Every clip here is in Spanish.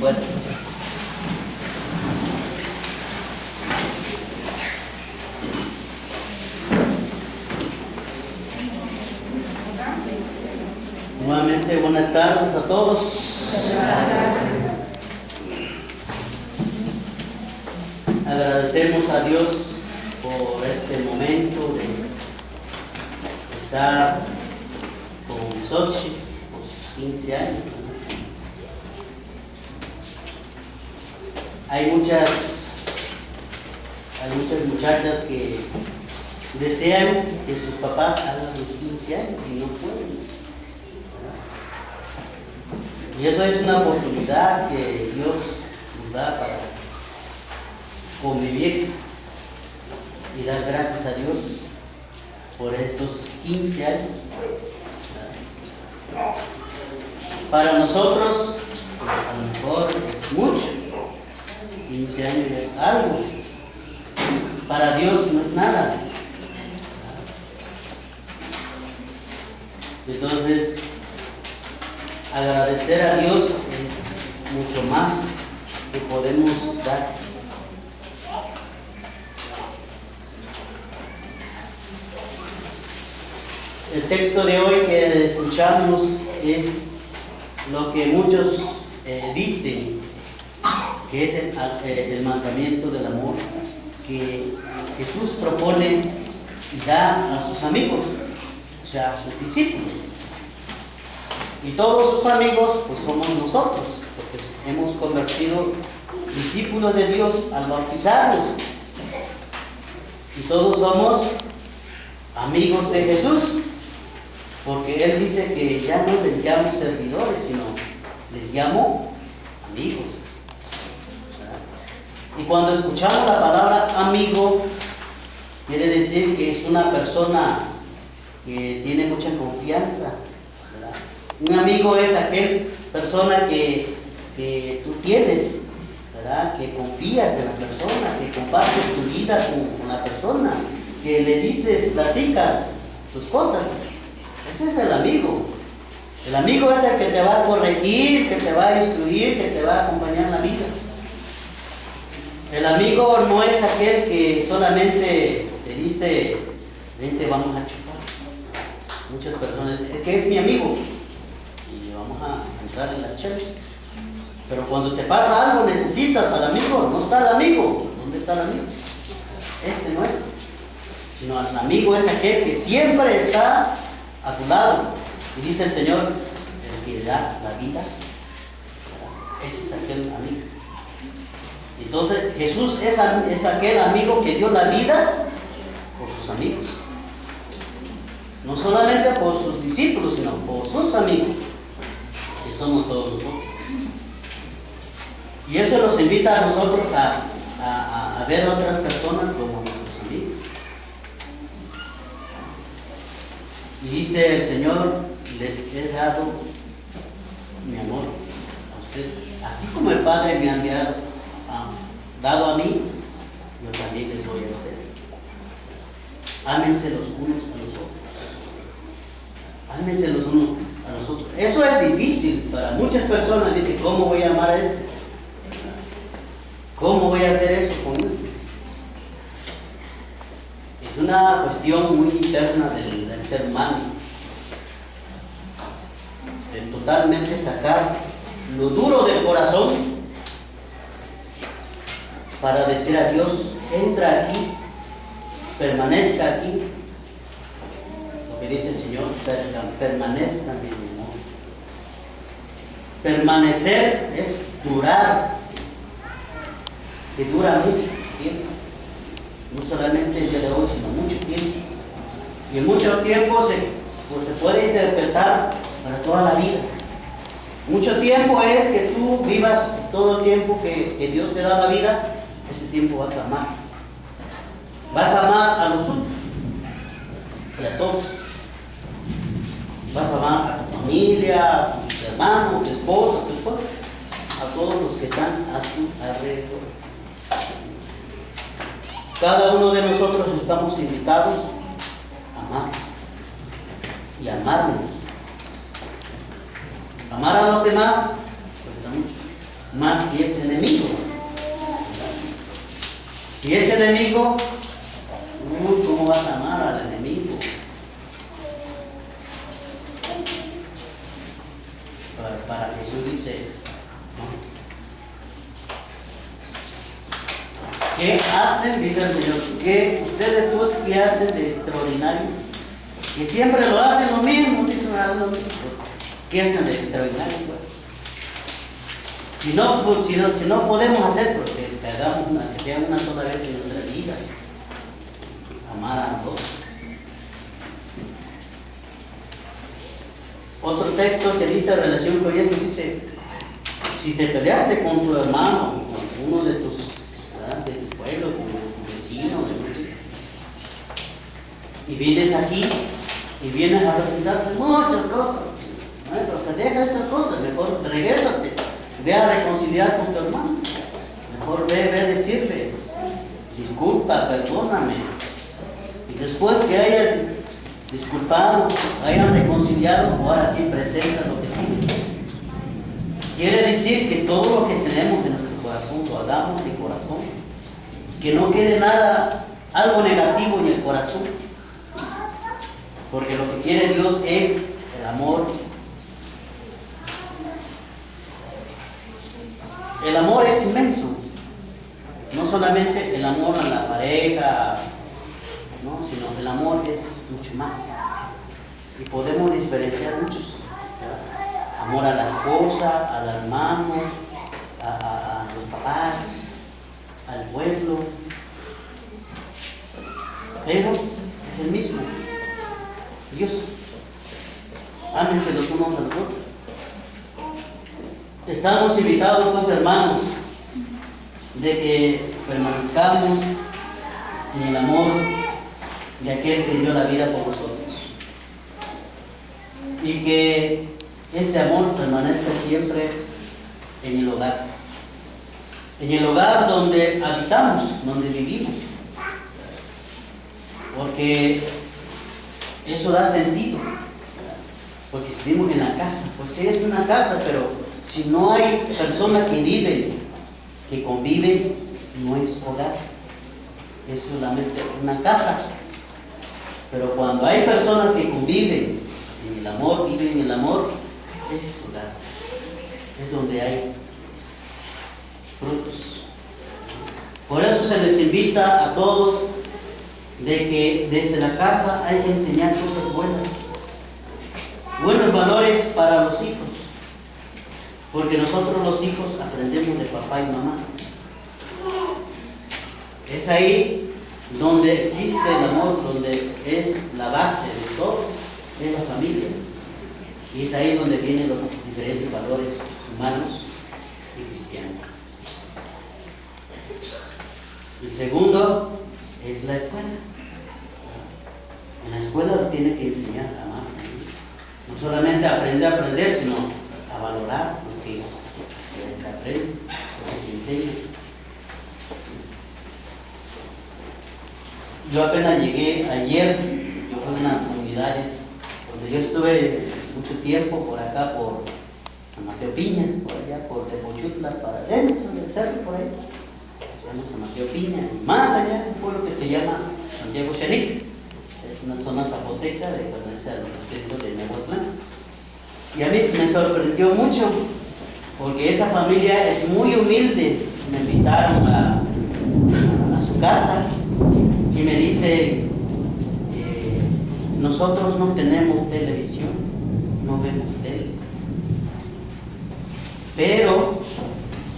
fuera. Nuevamente, buenas tardes a todos. Agradecemos a Dios por este momento de estar con Xochitl por 15 años. Hay muchas muchachas que desean que sus papás hagan los 15 años y no pueden. Y eso es una oportunidad que Dios nos da para convivir y dar gracias a Dios por estos 15 años. Para nosotros, a lo mejor es mucho, 15 años es algo, para Dios no es nada. Entonces, agradecer a Dios es mucho más que podemos dar. El texto de hoy que escuchamos es lo que muchos dicen que es el mandamiento del amor que Jesús propone y da a sus amigos, o sea, a sus discípulos. Y todos sus amigos pues somos nosotros, porque hemos convertido discípulos de Dios al bautizarnos. Y todos somos amigos de Jesús, porque Él dice que ya no les llamo servidores, sino les llamo amigos. ¿Verdad? Y cuando escuchamos la palabra amigo, quiere decir que es una persona que tiene mucha confianza. Un amigo es aquella persona que tú tienes, ¿verdad? Que confías en la persona, que compartes tu vida con la persona, que le dices, platicas tus cosas. Ese es el amigo. El amigo es el que te va a corregir, que te va a instruir, que te va a acompañar en la vida. El amigo no es aquel que solamente te dice, vente, vamos a chupar. Muchas personas dicen, ¿qué es mi amigo? Vamos a entrar en las chelas. Pero cuando te pasa algo, necesitas al amigo, no está el amigo. ¿Dónde está el amigo? Ese no es. Sino el amigo es aquel que siempre está a tu lado. Y dice el Señor, el que da la vida, ese es aquel amigo. Entonces Jesús es aquel amigo que dio la vida por sus amigos. No solamente por sus discípulos, sino por sus amigos. Que somos todos nosotros. Y eso nos invita a nosotros a ver a otras personas como nuestros amigos. Y dice el Señor, les he dado mi amor a ustedes. Así como el Padre me ha dado a mí, yo también les doy a ustedes. Ámense los unos a los otros. Ámense los unos a los otros. Eso es difícil para muchas personas. Dicen, ¿cómo voy a amar a ese? ¿Cómo voy a hacer eso con este? Es una cuestión muy interna del ser humano. De totalmente sacar lo duro del corazón para decir a Dios, entra aquí, permanezca aquí. Lo que dice el Señor, permanezcan en mi amor. Permanecer es durar, que dura mucho tiempo. No solamente el día de hoy, sino mucho tiempo. Y en mucho tiempo se puede interpretar para toda la vida. Mucho tiempo es que tú vivas todo el tiempo que Dios te da la vida, ese tiempo vas a amar. Vas a amar a los suyos y a todos. Vas a amar a tu familia, a tus hermanos, a tu esposa, a todos los que están a tu alrededor. Cada uno de nosotros estamos invitados a amar y amarnos. Amar a los demás cuesta mucho. más si es enemigo. Si es enemigo, ¿cómo vas a amar al enemigo? Para Jesús dice, ¿no? ¿Qué hacen? Dice el Señor, ¿qué ustedes dos qué hacen de extraordinario? Que siempre lo hacen lo mismo, dicen lo mismo. ¿Qué hacen de extraordinario? Pues? Si no podemos hacer, porque que sea una sola vez en nuestra vida, amar a todos. Otro texto que dice en relación con esto, dice, si te peleaste con tu hermano, con uno de tu pueblo, con tu vecino, y vienes aquí, y vienes a preguntarte muchas cosas, ¿no? Deja estas cosas, mejor regrésate, ve a reconciliar con tu hermano, mejor ve a decirle, disculpa, perdóname, y después que hayan disculpado, hayan reconciliado, ahora sí presenta lo que tienes. Quiere decir que todo lo que tenemos en nuestro corazón lo hagamos de corazón, que no quede nada, algo negativo en el corazón, porque lo que quiere Dios es el amor. El amor es inmenso, no solamente el amor a la pareja, ¿no? Sino el amor es mucho más, y podemos diferenciar muchos, ¿verdad? Amor a la esposa, al hermano, a los papás, al pueblo, pero es el mismo. Dios, ámense los unos a los otros. Estamos invitados, pues, hermanos, de que permanezcamos en el amor de aquel que dio la vida por nosotros, y que ese amor permanezca siempre en el hogar donde habitamos, donde vivimos, porque eso da sentido. Porque si vivimos en la casa, pues sí es una casa, pero si no hay personas que viven, que conviven, no es hogar, es solamente una casa. Pero cuando hay personas que conviven en el amor, viven en el amor, es hogar, es donde hay frutos. Por eso se les invita a todos de que desde la casa hay que enseñar cosas buenas, buenos valores para los hijos, porque nosotros los hijos aprendemos de papá y mamá. Es ahí donde existe el amor, donde es la base de todo, es la familia, y es ahí donde vienen los diferentes valores humanos y cristianos. El segundo es la escuela. En la escuela tiene que enseñar a amar, no solamente aprender, sino a valorar lo que se aprende, lo que se enseña. Yo apenas llegué ayer, yo fui en unas comunidades donde yo estuve mucho tiempo, por acá, por San Mateo Piñas, por allá, por Tepochutla, para adentro del cerro, por ahí, se llama San Mateo Piñas, más allá, un pueblo que se llama Santiago Xeric, es una zona zapoteca de pertenece a los distritos de Nehuatlán. Y a mí me sorprendió mucho, porque esa familia es muy humilde. Me invitaron a su casa y me dice, nosotros no tenemos televisión, no vemos tele, pero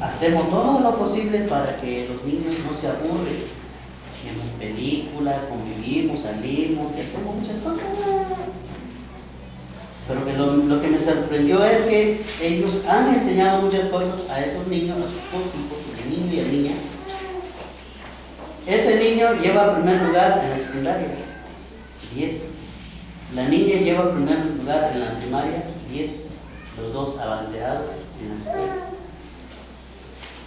hacemos todo lo posible para que los niños no se aburren. Vemos películas, convivimos, salimos, y hacemos muchas cosas. Pero que lo que me sorprendió es que ellos han enseñado muchas cosas a esos niños, a sus dos hijos, el niño y la niña. Ese niño lleva el primer lugar en la secundaria, 10. La niña lleva el primer lugar en la primaria, 10. Los dos abanderados en la escuela.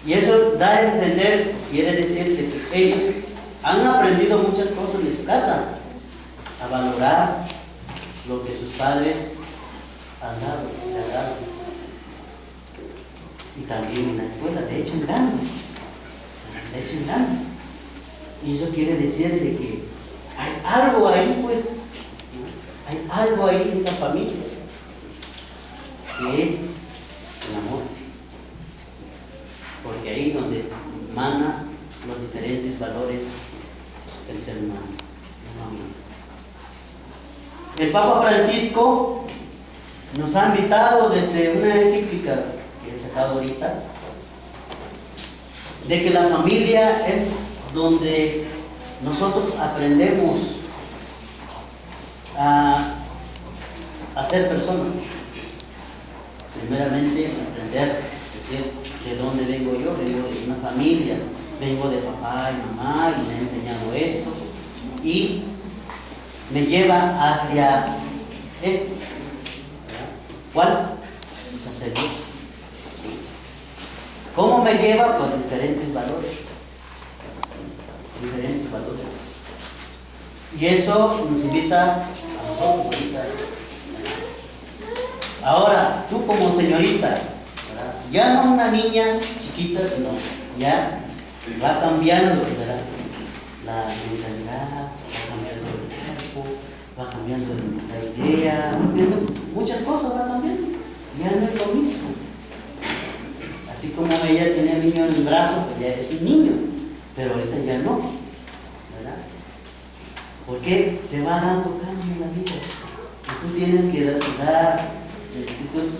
Y eso da a entender, quiere decir que ellos han aprendido muchas cosas en su casa, a valorar lo que sus padres han dado, le han dado. y también en la escuela, le echan ganas, le echan ganas. Y eso quiere decir de que hay algo ahí, pues, hay algo ahí en esa familia, que es el amor. Porque ahí es donde emana los diferentes valores del ser humano. El Papa Francisco nos ha invitado desde una encíclica que he sacado ahorita, de que la familia es donde nosotros aprendemos a ser personas. Primeramente, aprender, decir, de dónde vengo yo. Vengo de una familia, vengo de papá y mamá y me ha enseñado esto y me lleva hacia esto. ¿Cuál? Pues hacia Dios. ¿Cómo me lleva? Pues diferentes valores. Diferentes valores. Y eso nos invita a nosotros. Ahora, tú como señorita, ¿verdad? Ya no una niña chiquita, sino ya va cambiando, ¿verdad? La mentalidad, va cambiando el cuerpo, va cambiando la idea, va cambiando, muchas cosas van cambiando. Ya no es lo mismo. Así como ella tenía el niño en el brazo, pues ya es un niño, pero ahorita ya no, ¿verdad? Porque se va dando cambio en la vida. Y tú tienes que dar,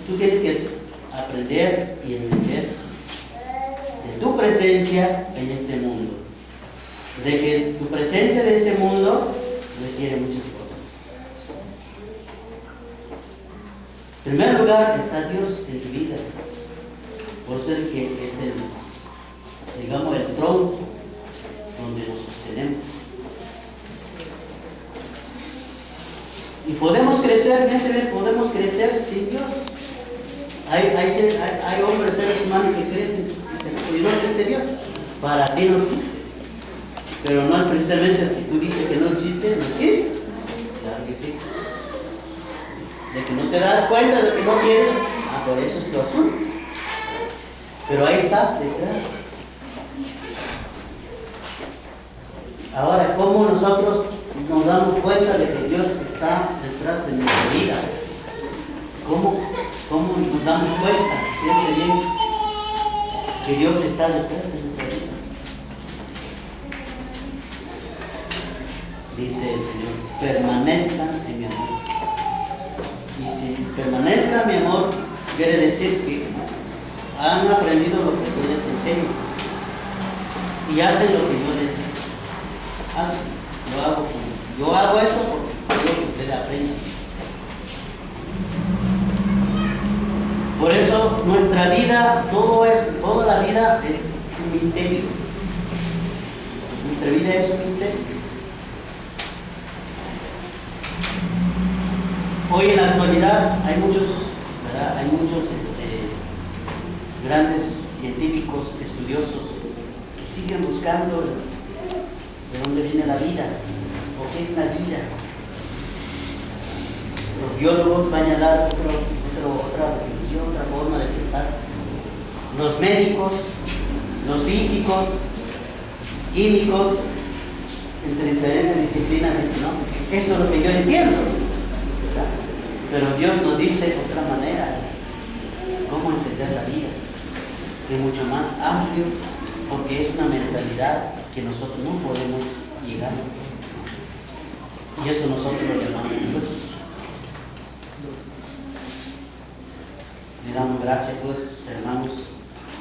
tú tienes que aprender y entender de tu presencia en este mundo. De que tu presencia de este mundo requiere muchas cosas. En primer lugar está Dios en tu vida, por ser que es el, digamos, el tronco donde nos sostenemos. Y podemos crecer, podemos crecer sin Dios. Hay hombres, seres humanos que crecen y dicen, no existe Dios. Para ti no existe. Pero no es precisamente que tú dices que no existe, no existe. Claro que sí. De que no te das cuenta de que no quieres, por eso es tu asunto. Pero ahí está, detrás. Ahora, ¿cómo nosotros nos damos cuenta de que Dios está detrás de nuestra vida? ¿Cómo nos damos cuenta? Fíjense bien que Dios está detrás de nuestra vida. Dice el Señor, permanezcan en mi amor. Y si permanezcan en mi amor, quiere decir que han aprendido lo que yo les enseño y hacen lo que yo les hago. Yo hago esto porque quiero que ustedes aprendan. Por eso nuestra vida, toda la vida es un misterio. Nuestra vida es un misterio. Hoy en la actualidad hay muchos grandes científicos, estudiosos, que siguen buscando de dónde viene la vida, o qué es la vida. Los biólogos van a dar otra definición, otra forma de pensar. Los médicos, los físicos, químicos, entre diferentes disciplinas dicen, no, eso es lo que yo entiendo, ¿verdad? Pero Dios nos dice otra manera cómo entender la vida, que es mucho más amplio, porque es una mentalidad que nosotros no podemos llegar. Y eso nosotros lo llamamos Dios. Le damos gracias, pues, hermanos,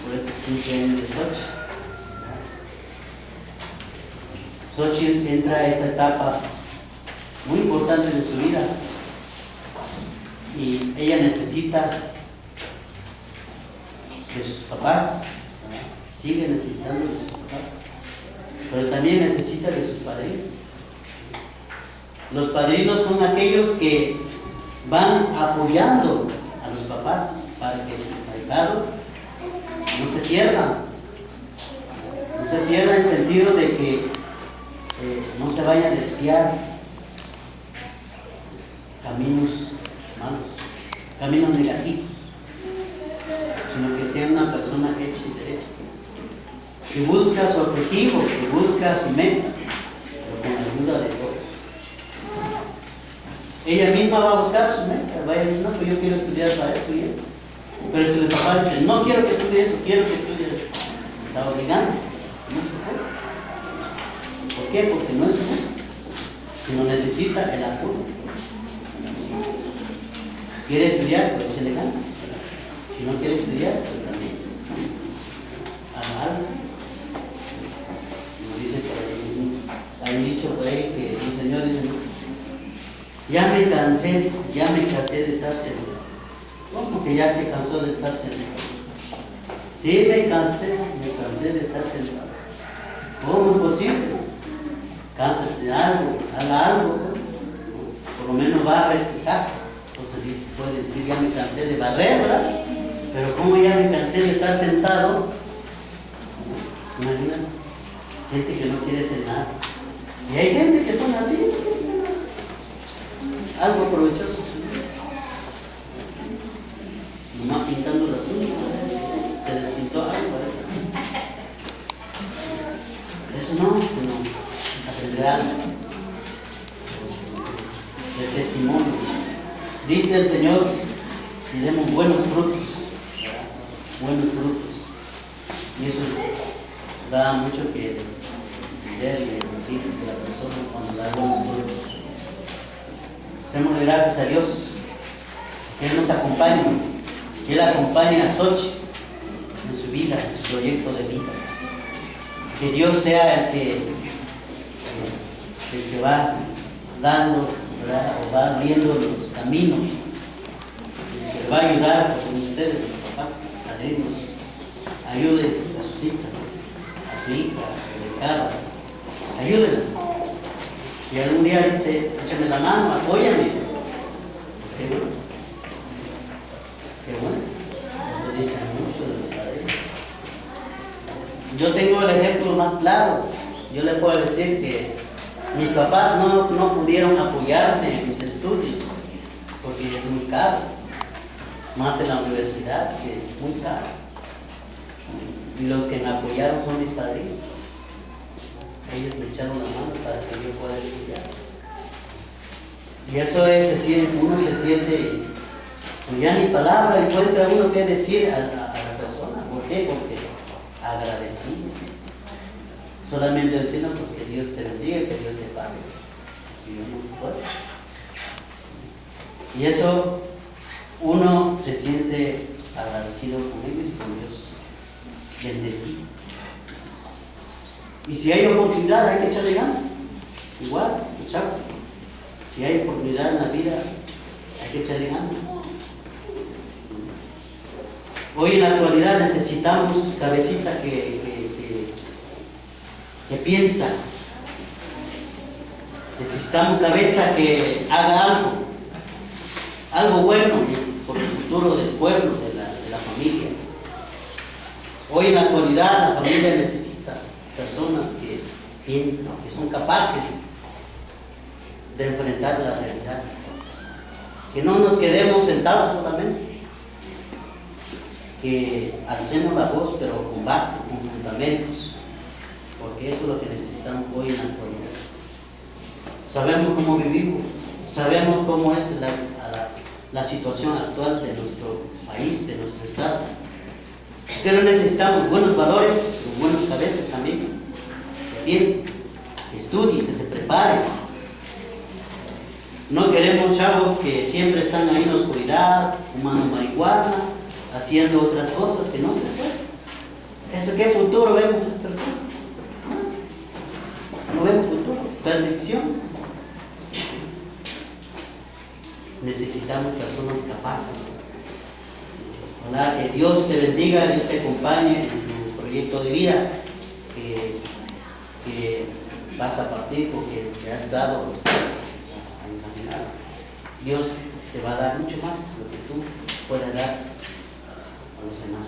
por estos 15 años de Xochitl. Xochitl entra a esta etapa muy importante de su vida y ella necesita de sus papás, sigue necesitando de sus papás, pero también necesita de sus padrinos. Los padrinos son aquellos que van apoyando a los papás para que sus pecados no se pierdan. No se pierdan en el sentido de que no se vayan a desviar caminos malos, caminos negativos, sino que sea una persona hecha y derecha, que busca su objetivo, que busca su meta, pero con la ayuda de todos. Ella misma va a buscar su meta, va a decir, no, pues yo quiero estudiar para esto y esto. Pero si el papá dice, no quiero que estudie eso, quiero que estudie eso, está obligando, no se puede. ¿Por qué? Porque no es justo, sino necesita el apoyo. Quiere estudiar, pues se le gana. Si no quiere estudiar, pues también haga algo. Como dice por ahí, hay un dicho por ahí que el Señor dice, ya me cansé de estar sentado. ¿Cómo que ya se cansó de estar sentado? Sí, me cansé de estar sentado. ¿Cómo es posible? Cánsate de algo, haga algo, pues. Por lo menos barre tu casa. Entonces puede decir, ya me cansé de barrer, ¿verdad? Pero como ya me cansé de estar sentado, imagínate, gente que no quiere hacer nada. Y hay gente que son así, no quiere hacer nada. Algo provechoso. Nomás pintando las uñas, se despintó algo. Eso no, sino aprender algo. El testimonio. Dice el Señor, y demos buenos frutos, buenos frutos. Y eso da mucho que ser y decir de la persona cuando da buenos frutos. Démosle gracias a Dios, que Él nos acompañe, que Él acompañe a Xochitl en su vida, en su proyecto de vida. Que Dios sea el que va dando, ¿verdad? O va abriendo los caminos, que va a ayudar con ustedes, los papás, padrinos, ayuden a sus hijas, a su hija, a su becada, ayúdenla. Y algún día dice, échame la mano, apóyame. Qué bueno. Qué bueno. Eso dice mucho de los padrinos. Yo tengo el ejemplo más claro. Yo le puedo decir que mis papás no pudieron apoyarme en mis estudios porque es muy caro, más en la universidad, que es muy caro. Y los que me apoyaron son mis padrinos. Ellos me echaron la mano para que yo pueda estudiar. Y eso es, uno se siente, pues ya ni palabra encuentra uno que decir a la persona. ¿Por qué? Porque agradecido. Solamente decirlo porque Dios te bendiga, que Dios te pague. Y yo no puedo. Y eso, uno se siente agradecido con ellos y con Dios, bendecido. Y si hay oportunidad, hay que echarle ganas. Igual, luchar. Si hay oportunidad en la vida, hay que echarle ganas. Hoy en la actualidad necesitamos cabecita que piensa. Necesitamos cabeza que haga algo bueno por el futuro del pueblo, de la familia. Hoy en la actualidad la familia necesita personas que piensan, que son capaces de enfrentar la realidad. Que no nos quedemos sentados solamente, que alcemos la voz pero con base, con fundamentos. Porque eso es lo que necesitamos hoy en la actualidad. Sabemos cómo vivimos, sabemos cómo es la situación actual de nuestro país, de nuestro estado. Pero necesitamos buenos valores, buenas cabezas también, que piensen, que estudien, que se preparen. No queremos chavos que siempre están ahí en la oscuridad, fumando marihuana, haciendo otras cosas que no se pueden. ¿Qué futuro vemos estas personas? No vemos futuro, perdición. Necesitamos personas capaces. Ojalá que Dios te bendiga, Dios te acompañe en tu proyecto de vida que vas a partir porque te has dado a encaminar. Dios te va a dar mucho más de lo que tú puedas dar a los demás.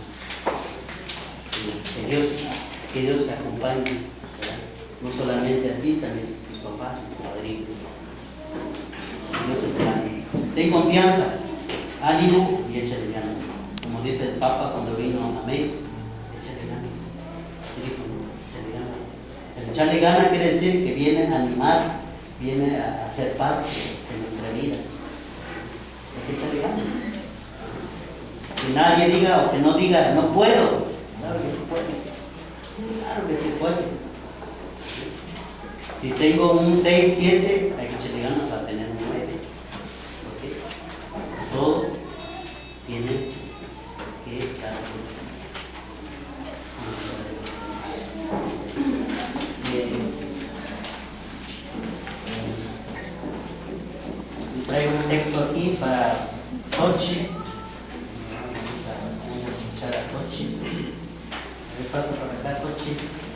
Que Dios te acompañe, ¿verdad? No solamente a ti, también a tus papás, a tus padrinos. Dios es grande. Ten confianza, ánimo y échale ganas. Como dice el Papa cuando vino a México, échale ganas. Así dijo, ¿no? Échale ganas. El echarle ganas quiere decir que viene a animar, viene a ser parte de nuestra vida. Hay que echarle ganas. Que nadie diga o que no diga, no puedo. Claro que sí puedes. Claro que sí puedes. Si tengo un 6, 7, hay que echarle ganas para tener un 9. ¿Ok? Todo tiene que estar traigo un texto aquí para Xochitl. Vamos a escuchar a Xochitl. A ver, pasa para acá, Xochitl.